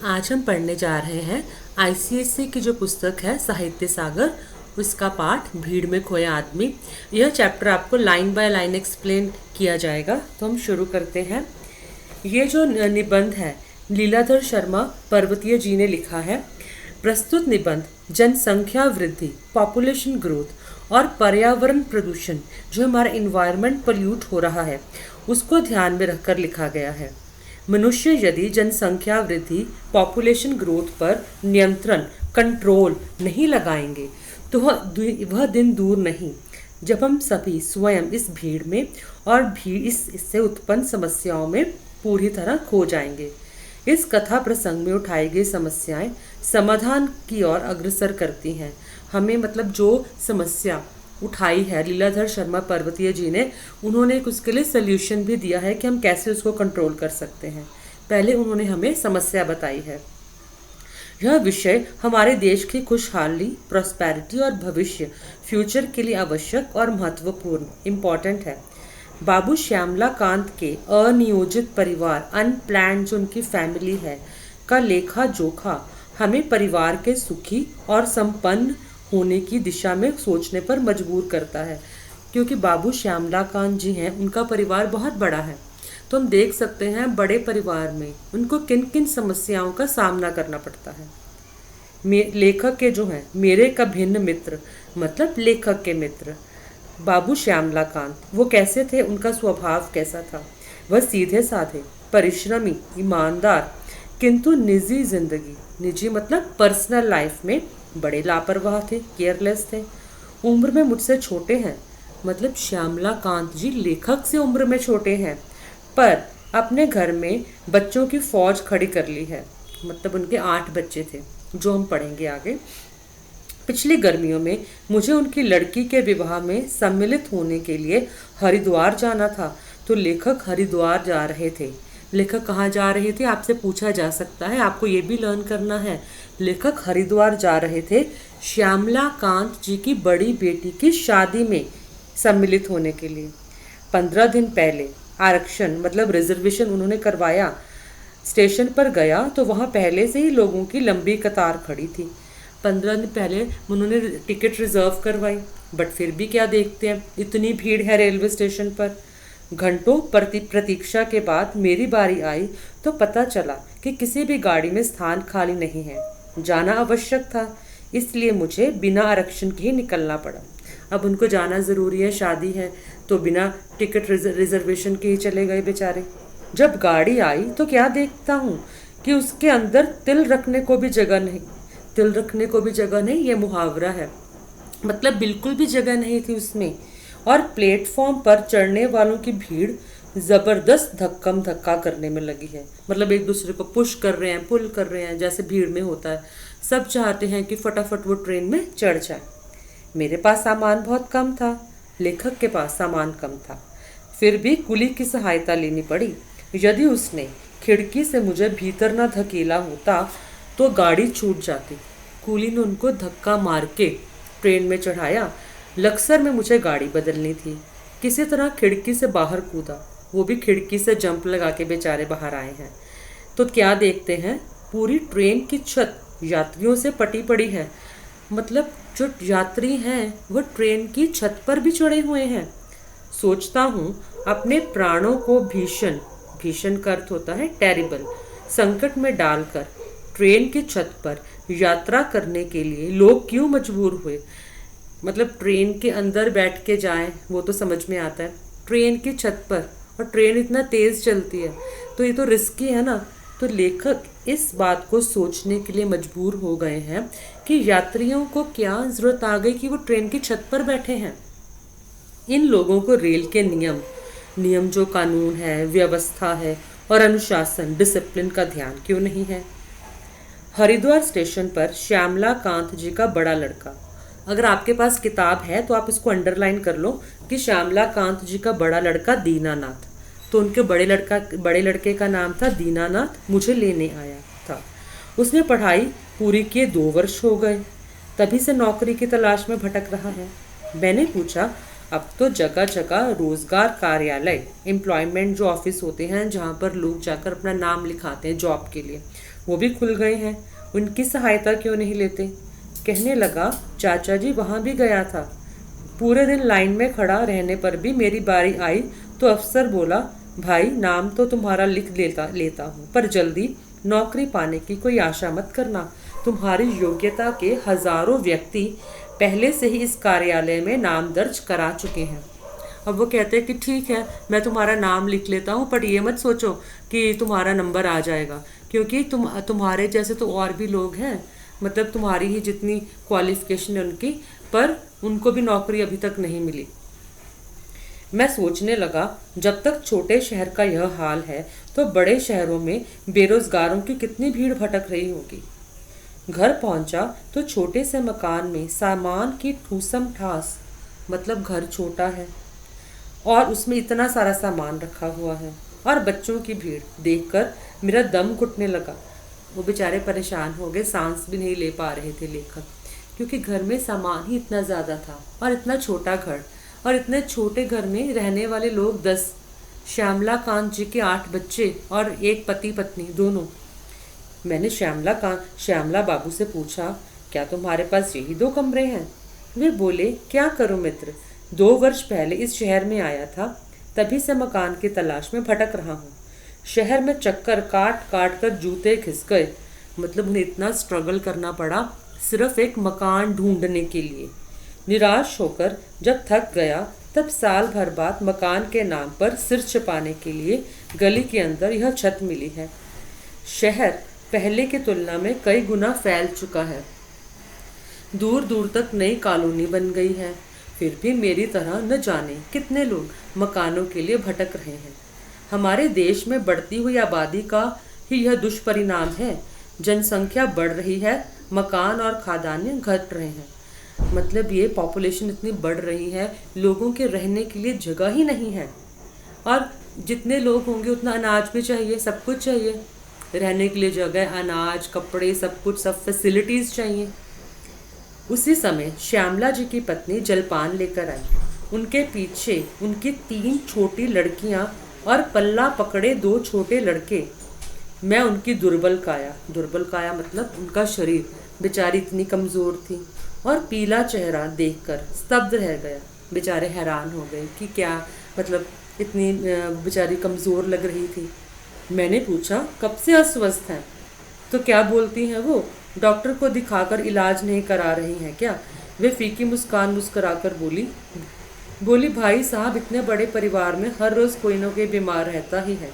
आज हम पढ़ने जा रहे हैं आईसीएसई की जो पुस्तक है साहित्य सागर, उसका पाठ भीड़ में खोया आदमी। यह चैप्टर आपको लाइन बाय लाइन एक्सप्लेन किया जाएगा। तो हम शुरू करते हैं। ये जो निबंध है लीलाधर शर्मा पर्वतीय जी ने लिखा है। प्रस्तुत निबंध जनसंख्या वृद्धि, पॉपुलेशन ग्रोथ और पर्यावरण प्रदूषण, जो हमारा इन्वायरमेंट पोल्यूट हो रहा है, उसको ध्यान में रखकर लिखा गया है। मनुष्य यदि जनसंख्या वृद्धि, पॉपुलेशन ग्रोथ पर नियंत्रण, कंट्रोल नहीं लगाएंगे तो वह दिन दूर नहीं जब हम सभी स्वयं इस भीड़ में और इससे उत्पन्न समस्याओं में पूरी तरह खो जाएंगे। इस कथा प्रसंग में उठाई गई समस्याएं समाधान की ओर अग्रसर करती हैं। हमें जो समस्या उठाई है लीलाधर शर्मा पर्वतीय जी ने, उन्होंने उसके लिए सोल्यूशन भी दिया है कि हम कैसे उसको कंट्रोल कर सकते हैं। पहले उन्होंने हमें समस्या बताई है। यह विषय हमारे देश की खुशहाली, प्रॉस्पेरिटी और भविष्य, फ्यूचर के लिए आवश्यक और महत्वपूर्ण, इम्पॉर्टेंट है। बाबू श्यामला कांत के अनियोजित परिवार, अनप्लान्ड जो उनकी फैमिली है, का लेखा जोखा हमें परिवार के सुखी और संपन्न होने की दिशा में सोचने पर मजबूर करता है। क्योंकि बाबू श्यामला कांत जी हैं, उनका परिवार बहुत बड़ा है, तो हम देख सकते हैं बड़े परिवार में उनको किन किन समस्याओं का सामना करना पड़ता है। लेखक के जो हैं मेरे का भिन्न मित्र, मतलब लेखक के मित्र बाबू श्यामला कांत, वो कैसे थे, उनका स्वभाव कैसा था। वह सीधे साधे, परिश्रमी, ईमानदार, किंतु निजी जिंदगी, निजी मतलब पर्सनल लाइफ में बड़े लापरवाह थे, केयरलेस थे। उम्र में मुझसे छोटे हैं, मतलब श्यामला कांत जी लेखक से उम्र में छोटे हैं, पर अपने घर में बच्चों की फौज खड़ी कर ली है। मतलब उनके 8 बच्चे थे, जो हम पढ़ेंगे आगे। पिछली गर्मियों में मुझे उनकी लड़की के विवाह में सम्मिलित होने के लिए हरिद्वार जाना था, तो लेखक हरिद्वार जा रहे थे। लेखक कहाँ जा रहे थे आपसे पूछा जा सकता है, आपको ये भी लर्न करना है। लेखक हरिद्वार जा रहे थे श्यामला कांत जी की बड़ी बेटी की शादी में सम्मिलित होने के लिए। 15 दिन पहले आरक्षण मतलब रिजर्वेशन उन्होंने करवाया। स्टेशन पर गया तो वहाँ पहले से ही लोगों की लंबी कतार खड़ी थी। 15 दिन पहले उन्होंने टिकट रिजर्व करवाई, बट फिर भी क्या देखते हैं, इतनी भीड़ है रेलवे स्टेशन पर। घंटों प्रतीक्षा के बाद मेरी बारी आई तो पता चला कि किसी भी गाड़ी में स्थान खाली नहीं है। जाना आवश्यक था, इसलिए मुझे बिना आरक्षण के ही निकलना पड़ा। अब उनको जाना ज़रूरी है, शादी है, तो बिना टिकट रिजर्वेशन के ही चले गए बेचारे। जब गाड़ी आई तो क्या देखता हूँ कि उसके अंदर तिल रखने को भी जगह नहीं। तिल रखने को भी जगह नहीं, ये मुहावरा है, मतलब बिल्कुल भी जगह नहीं थी उसमें। और प्लेटफॉर्म पर चढ़ने वालों की भीड़ ज़बरदस्त धक्कम धक्का करने में लगी है। मतलब एक दूसरे को पुश कर रहे हैं, पुल कर रहे हैं, जैसे भीड़ में होता है। सब चाहते हैं कि फटाफट वो ट्रेन में चढ़ जाए। मेरे पास सामान बहुत कम था, लेखक के पास सामान कम था, फिर भी कुली की सहायता लेनी पड़ी। यदि उसने खिड़की से मुझे भीतर न धकेला होता तो गाड़ी छूट जाती। कुली ने उनको धक्का मार के ट्रेन में चढ़ाया। लक्सर में मुझे गाड़ी बदलनी थी, किसी तरह खिड़की से बाहर कूदा, वो भी खिड़की से जंप लगा के बेचारे बाहर आए हैं। तो क्या देखते हैं, पूरी ट्रेन की छत यात्रियों से पटी पड़ी है। मतलब जो यात्री हैं वो ट्रेन की छत पर भी चढ़े हुए हैं। सोचता हूँ अपने प्राणों को भीषण, भीषण का अर्थ होता है टेरिबल, संकट में डालकर ट्रेन की छत पर यात्रा करने के लिए लोग क्यों मजबूर हुए। मतलब ट्रेन के अंदर बैठ के जाएं वो तो समझ में आता है, ट्रेन की छत पर, और ट्रेन इतना तेज़ चलती है तो ये तो रिस्की है ना। तो लेखक इस बात को सोचने के लिए मजबूर हो गए हैं कि यात्रियों को क्या ज़रूरत आ गई कि वो ट्रेन की छत पर बैठे हैं। इन लोगों को रेल के नियम जो कानून है, व्यवस्था है और अनुशासन, डिसिप्लिन का ध्यान क्यों नहीं है। हरिद्वार स्टेशन पर श्यामला कांत जी का बड़ा लड़का, अगर आपके पास किताब है तो आप इसको अंडरलाइन कर लो कि श्यामला कांत जी का बड़ा लड़का दीनानाथ, तो उनके बड़े लड़के का नाम था दीनानाथ, मुझे लेने आया था। उसने पढ़ाई पूरी किए 2 वर्ष हो गए, तभी से नौकरी की तलाश में भटक रहा है। मैंने पूछा, अब तो जगह जगह रोजगार कार्यालय, एम्प्लॉयमेंट जो ऑफिस होते हैं जहाँ पर लोग जाकर अपना नाम लिखाते हैं जॉब के लिए, वो भी खुल गए हैं, उनकी सहायता क्यों नहीं लेते? कहने लगा, चाचा जी वहाँ भी गया था। पूरे दिन लाइन में खड़ा रहने पर भी मेरी बारी आई तो अफसर बोला, भाई नाम तो तुम्हारा लिख लेता हूँ, पर जल्दी नौकरी पाने की कोई आशा मत करना। तुम्हारी योग्यता के हजारों व्यक्ति पहले से ही इस कार्यालय में नाम दर्ज करा चुके हैं। अब वो कहते हैं कि ठीक है, मैं तुम्हारा नाम लिख लेता हूँ, पर ये मत सोचो कि तुम्हारा नंबर आ जाएगा, क्योंकि तुम्हारे जैसे तो और भी लोग हैं, मतलब तुम्हारी ही जितनी क्वालिफिकेशन है उनकी, पर उनको भी नौकरी अभी तक नहीं मिली। मैं सोचने लगा, जब तक छोटे शहर का यह हाल है तो बड़े शहरों में बेरोजगारों की कितनी भीड़ भटक रही होगी। घर पहुंचा तो छोटे से मकान में सामान की ठूसम ठास, मतलब घर छोटा है और उसमें इतना सारा सामान रखा हुआ है और बच्चों की भीड़ देखकर मेरा दम घुटने लगा। वो बेचारे परेशान हो गए, सांस भी नहीं ले पा रहे थे लेखक, क्योंकि घर में सामान ही इतना ज़्यादा था और इतना छोटा घर, और इतने छोटे घर में रहने वाले लोग 10। श्यामला कांत जी के 8 बच्चे और एक पति पत्नी दोनों। मैंने श्यामला बाबू से पूछा, क्या तुम्हारे पास यही 2 कमरे हैं? वे बोले, क्या करूं मित्र, 2 वर्ष पहले इस शहर में आया था, तभी से मकान की तलाश में भटक रहा हूँ। शहर में चक्कर काट काट कर जूते घिस गए, मतलब उन्हें इतना स्ट्रगल करना पड़ा सिर्फ एक मकान ढूंढने के लिए। निराश होकर जब थक गया तब साल भर बाद मकान के नाम पर सिर छिपाने के लिए गली के अंदर यह छत मिली है। शहर पहले की तुलना में कई गुना फैल चुका है, दूर दूर तक नई कॉलोनी बन गई है, फिर भी मेरी तरह न जाने कितने लोग मकानों के लिए भटक रहे हैं। हमारे देश में बढ़ती हुई आबादी का ही यह दुष्परिणाम है। जनसंख्या बढ़ रही है, मकान और खादानें घट रहे हैं, मतलब ये पॉपुलेशन इतनी बढ़ रही है, लोगों के रहने के लिए जगह ही नहीं है, और जितने लोग होंगे उतना अनाज भी चाहिए, सब कुछ चाहिए, रहने के लिए जगह, अनाज, कपड़े, सब कुछ, सब फैसिलिटीज़ चाहिए। उसी समय श्यामला जी की पत्नी जलपान लेकर आई। उनके पीछे उनकी 3 छोटी लड़कियां और पल्ला पकड़े 2 छोटे लड़के। मैं उनकी दुर्बल काया मतलब उनका शरीर, बेचारी इतनी कमज़ोर थी, और पीला चेहरा देखकर स्तब्ध रह गया। बेचारे हैरान हो गए कि क्या, मतलब इतनी बेचारी कमज़ोर लग रही थी। मैंने पूछा, कब से अस्वस्थ हैं? तो क्या बोलती हैं वो, डॉक्टर को दिखाकर इलाज नहीं करा रही हैं क्या? वे फीकी मुस्कान मुस्कुराकर बोली, भाई साहब, इतने बड़े परिवार में हर रोज़ कोई न कोई बीमार रहता ही है।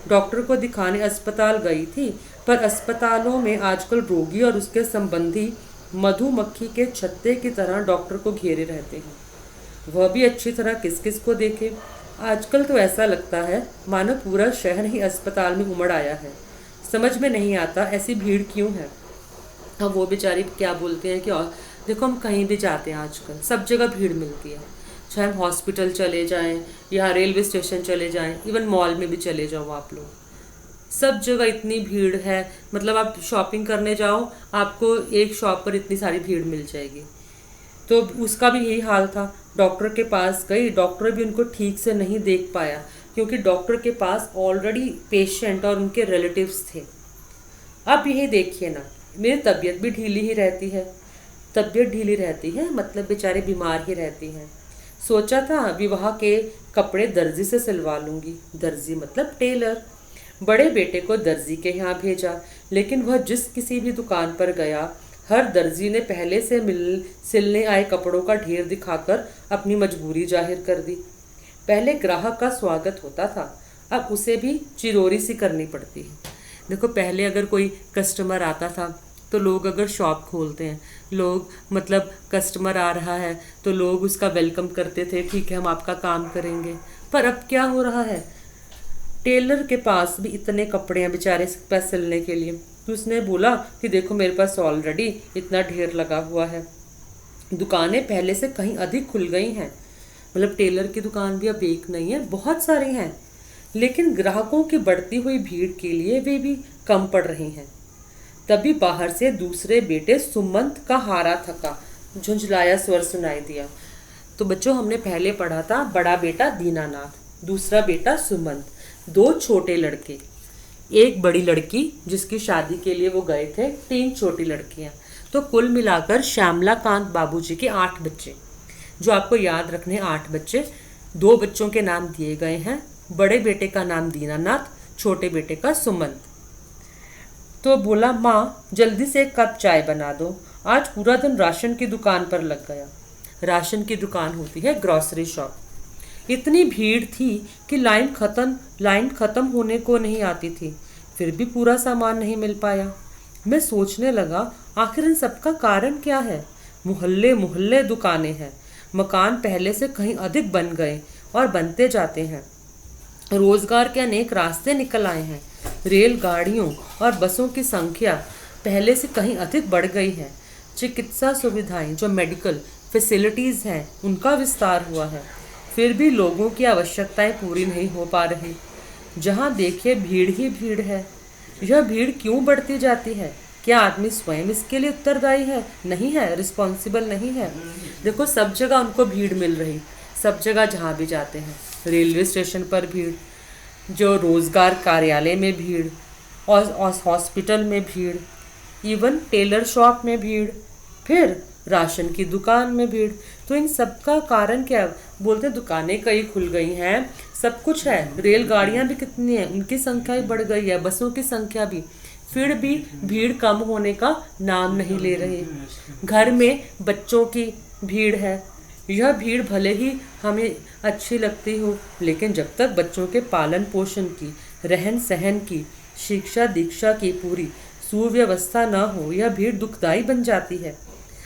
डॉक्टर को दिखाने अस्पताल गई थी, पर अस्पतालों में आजकल रोगी और उसके संबंधी मधुमक्खी के छत्ते की तरह डॉक्टर को घेरे रहते हैं, वह भी अच्छी तरह किस किस को देखे। आजकल तो ऐसा लगता है मानो पूरा शहर ही अस्पताल में उमड़ आया है। समझ में नहीं आता ऐसी भीड़ क्यों है। अब वो बेचारी क्या बोलते हैं कि और देखो, हम कहीं भी जाते हैं आजकल सब जगह भीड़ मिलती है, चाहे हम हॉस्पिटल चले जाएं या रेलवे स्टेशन चले जाएं, इवन मॉल में भी चले जाओ आप लोग, सब जगह इतनी भीड़ है। मतलब आप शॉपिंग करने जाओ, आपको एक शॉप पर इतनी सारी भीड़ मिल जाएगी। तो उसका भी यही हाल था। डॉक्टर के पास गई, डॉक्टर भी उनको ठीक से नहीं देख पाया, क्योंकि डॉक्टर के पास ऑलरेडी पेशेंट और उनके रिलेटिव्स थे। अब यही देखिए ना, मेरी तबीयत भी ढीली ही रहती है, मतलब बेचारे बीमार ही रहती हैं। सोचा था विवाह के कपड़े दर्जी से सिलवा लूँगी, दर्जी मतलब टेलर। बड़े बेटे को दर्जी के यहाँ भेजा, लेकिन वह जिस किसी भी दुकान पर गया, हर दर्जी ने पहले से सिलने आए कपड़ों का ढेर दिखाकर अपनी मजबूरी जाहिर कर दी। पहले ग्राहक का स्वागत होता था, अब उसे भी चिरोरी सी करनी पड़ती है। देखो, पहले अगर कोई कस्टमर आता था तो लोग, अगर शॉप खोलते हैं लोग, मतलब कस्टमर आ रहा है तो लोग उसका वेलकम करते थे, ठीक है हम आपका काम करेंगे। पर अब क्या हो रहा है, टेलर के पास भी इतने कपड़े हैं बेचारे पास सिलने के लिए, तो उसने बोला कि देखो मेरे पास ऑलरेडी इतना ढेर लगा हुआ है। दुकानें पहले से कहीं अधिक खुल गई हैं, मतलब टेलर की दुकान भी अब एक नहीं है, बहुत सारी हैं, लेकिन ग्राहकों की बढ़ती हुई भीड़ के लिए वे भी कम पड़ रही हैं। तभी बाहर से दूसरे बेटे सुमंत का हारा थका झुंझलाया स्वर सुनाई दिया। तो बच्चों, हमने पहले पढ़ा था बड़ा बेटा दीनानाथ, दूसरा बेटा सुमंत, 2 छोटे लड़के। एक बड़ी लड़की जिसकी शादी के लिए वो गए थे, 3 छोटी लड़कियां। तो कुल मिलाकर श्यामलाकांत बाबूजी के 8 बच्चे, जो आपको याद रखने 8 बच्चे। 2 बच्चों के नाम दिए गए हैं। बड़े बेटे का नाम दीनानाथ, छोटे बेटे का सुमंत। तो बोला, माँ जल्दी से 1 कप चाय बना दो, आज पूरा दिन राशन की दुकान पर लग गया। राशन की दुकान होती है ग्रॉसरी शॉप। इतनी भीड़ थी कि लाइन खत्म होने को नहीं आती थी, फिर भी पूरा सामान नहीं मिल पाया। मैं सोचने लगा, आखिर इन सबका कारण क्या है। मोहल्ले मोहल्ले दुकानें हैं, मकान पहले से कहीं अधिक बन गए और बनते जाते हैं। रोजगार के अनेक रास्ते निकल आए हैं। रेलगाड़ियों और बसों की संख्या पहले से कहीं अधिक बढ़ गई है। चिकित्सा सुविधाएं, जो मेडिकल फैसिलिटीज़ हैं, उनका विस्तार हुआ है। फिर भी लोगों की आवश्यकताएं पूरी नहीं हो पा रही। जहां देखिए भीड़ ही भीड़ है। यह भीड़ क्यों बढ़ती जाती है? क्या आदमी स्वयं इसके लिए उत्तरदायी है? नहीं है, रिस्पॉन्सिबल नहीं है। देखो, सब जगह उनको भीड़ मिल रही, सब जगह जहाँ भी जाते हैं। रेलवे स्टेशन पर भीड़, जो रोजगार कार्यालय में भीड़, और हॉस्पिटल में भीड़, इवन टेलर शॉप में भीड़, फिर राशन की दुकान में भीड़। तो इन सब का कारण क्या? बोलते दुकानें कई खुल गई हैं, सब कुछ है, रेलगाड़ियां भी कितनी हैं, उनकी संख्या भी बढ़ गई है, बसों की संख्या भी, फिर भी भीड़ कम होने का नाम नहीं ले रही। घर में बच्चों की भीड़ है। यह भीड़ भले ही हमें अच्छी लगती हो, लेकिन जब तक बच्चों के पालन पोषण की, रहन सहन की, शिक्षा दीक्षा की पूरी सुव्यवस्था न हो, यह भीड़ दुखदाई बन जाती है।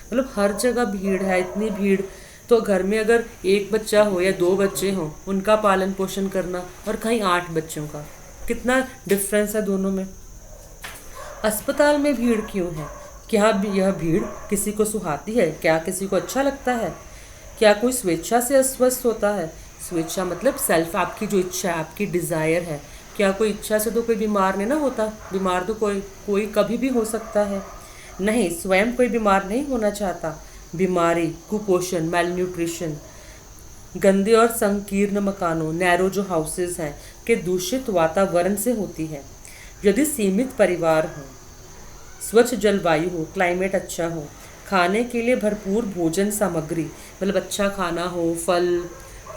मतलब हर जगह भीड़ है, इतनी भीड़। तो घर में अगर 1 बच्चा हो या 2 बच्चे हों, उनका पालन पोषण करना, और कहीं 8 बच्चों का, कितना डिफरेंस है दोनों में। अस्पताल में भीड़ क्यों है? क्या यह भीड़ किसी को सुहाती है? क्या किसी को अच्छा लगता है? क्या कोई स्वेच्छा से अस्वस्थ होता है? स्वेच्छा मतलब सेल्फ, आपकी जो इच्छा है, आपकी डिज़ायर है। क्या कोई इच्छा से तो कोई बीमार नहीं ना होता? बीमार तो कोई कभी भी हो सकता है। नहीं, स्वयं कोई बीमार नहीं होना चाहता। बीमारी, कुपोषण, मैलन्यूट्रिशन, गंदे और संकीर्ण मकानों, नैरो जो हाउसेस हैं, के दूषित वातावरण से होती है। यदि सीमित परिवार हो, स्वच्छ जलवायु हो, क्लाइमेट अच्छा हो, खाने के लिए भरपूर भोजन सामग्री, मतलब अच्छा खाना हो, फल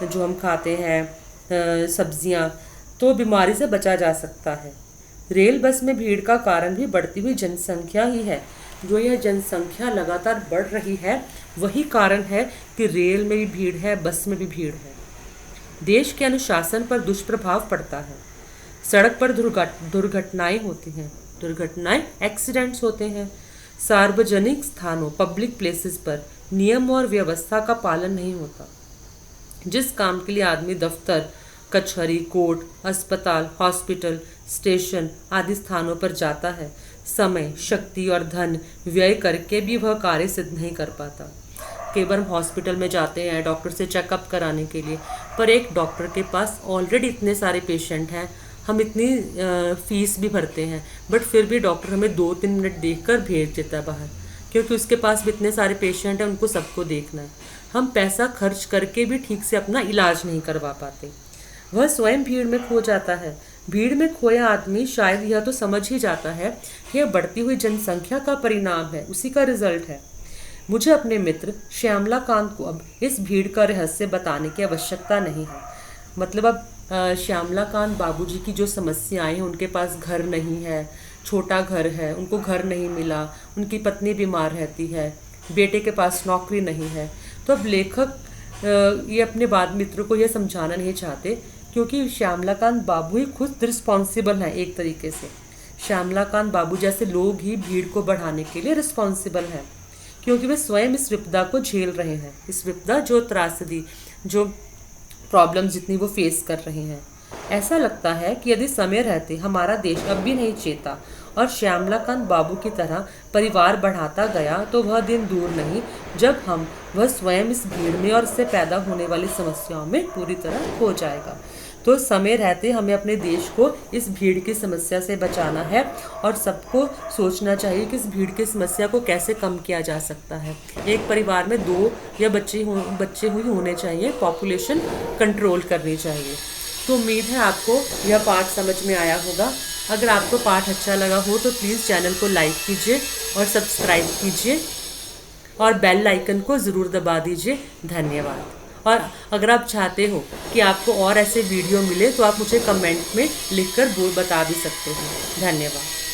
जो हम खाते हैं, सब्जियां, तो बीमारी से बचा जा सकता है। रेल बस में भीड़ का कारण भी बढ़ती हुई जनसंख्या ही है। जो यह जनसंख्या लगातार बढ़ रही है, वही कारण है कि रेल में भी भीड़ है, बस में भी भीड़ है। देश के अनुशासन पर दुष्प्रभाव पड़ता है। सड़क पर दुर्घटनाएं होती हैं, दुर्घटनाएं एक्सीडेंट्स होते हैं। सार्वजनिक स्थानों, पब्लिक प्लेसेस पर नियम और व्यवस्था का पालन नहीं होता। जिस काम के लिए आदमी दफ्तर, कचहरी, कोर्ट, अस्पताल, हॉस्पिटल, स्टेशन आदि स्थानों पर जाता है, समय, शक्ति और धन व्यय करके भी वह कार्य सिद्ध नहीं कर पाता। केवल हम हॉस्पिटल में जाते हैं डॉक्टर से चेकअप कराने के लिए, पर एक डॉक्टर के पास ऑलरेडी इतने सारे पेशेंट हैं, हम इतनी फीस भी भरते हैं, बट फिर भी डॉक्टर हमें 2-3 मिनट देखकर भेज देता है बाहर, क्योंकि उसके पास भी इतने सारे पेशेंट हैं, उनको सबको देखना है। हम पैसा खर्च करके भी ठीक से अपना इलाज नहीं करवा पाते। वह स्वयं भीड़ में खो जाता है। भीड़ में खोया आदमी शायद यह तो समझ ही जाता है कि यह बढ़ती हुई जनसंख्या का परिणाम है, उसी का रिजल्ट है। मुझे अपने मित्र श्यामलाकांत को अब इस भीड़ का रहस्य बताने की आवश्यकता नहीं है। मतलब अब श्यामलाकांत बाबूजी की जो समस्याएं हैं, उनके पास घर नहीं है, छोटा घर है, उनको घर नहीं मिला, उनकी पत्नी बीमार रहती है, बेटे के पास नौकरी नहीं है। तो अब लेखक ये अपने बाद मित्र को यह समझाना नहीं चाहते, क्योंकि श्यामलाकांत बाबू ही खुद रिस्पॉन्सिबल हैं एक तरीके से। श्यामलाकांत बाबू जैसे लोग ही भीड़ को बढ़ाने के लिए रिस्पॉन्सिबल हैं, क्योंकि वे स्वयं इस विपदा को झेल रहे हैं। इस विपदा, जो त्रासदी, जो प्रॉब्लम जितनी वो फेस कर रहे हैं। ऐसा लगता है कि यदि समय रहते हमारा देश अब भी नहीं चेता और श्यामलाकांत बाबू की तरह परिवार बढ़ाता गया, तो वह दिन दूर नहीं जब वह स्वयं इस भीड़ में और इससे पैदा होने वाली समस्याओं में पूरी तरह खो जाएगा। तो समय रहते हमें अपने देश को इस भीड़ की समस्या से बचाना है, और सबको सोचना चाहिए कि इस भीड़ की समस्या को कैसे कम किया जा सकता है। एक परिवार में 2 या बच्चे हुए होने चाहिए, पॉपुलेशन कंट्रोल करनी चाहिए। तो उम्मीद है आपको यह पाठ समझ में आया होगा। अगर आपको पाठ अच्छा लगा हो तो प्लीज़ चैनल को लाइक कीजिए और सब्सक्राइब कीजिए और बेल आइकन को ज़रूर दबा दीजिए। धन्यवाद। और अगर आप चाहते हो कि आपको और ऐसे वीडियो मिले तो आप मुझे कमेंट में लिखकर बता भी सकते हो। धन्यवाद।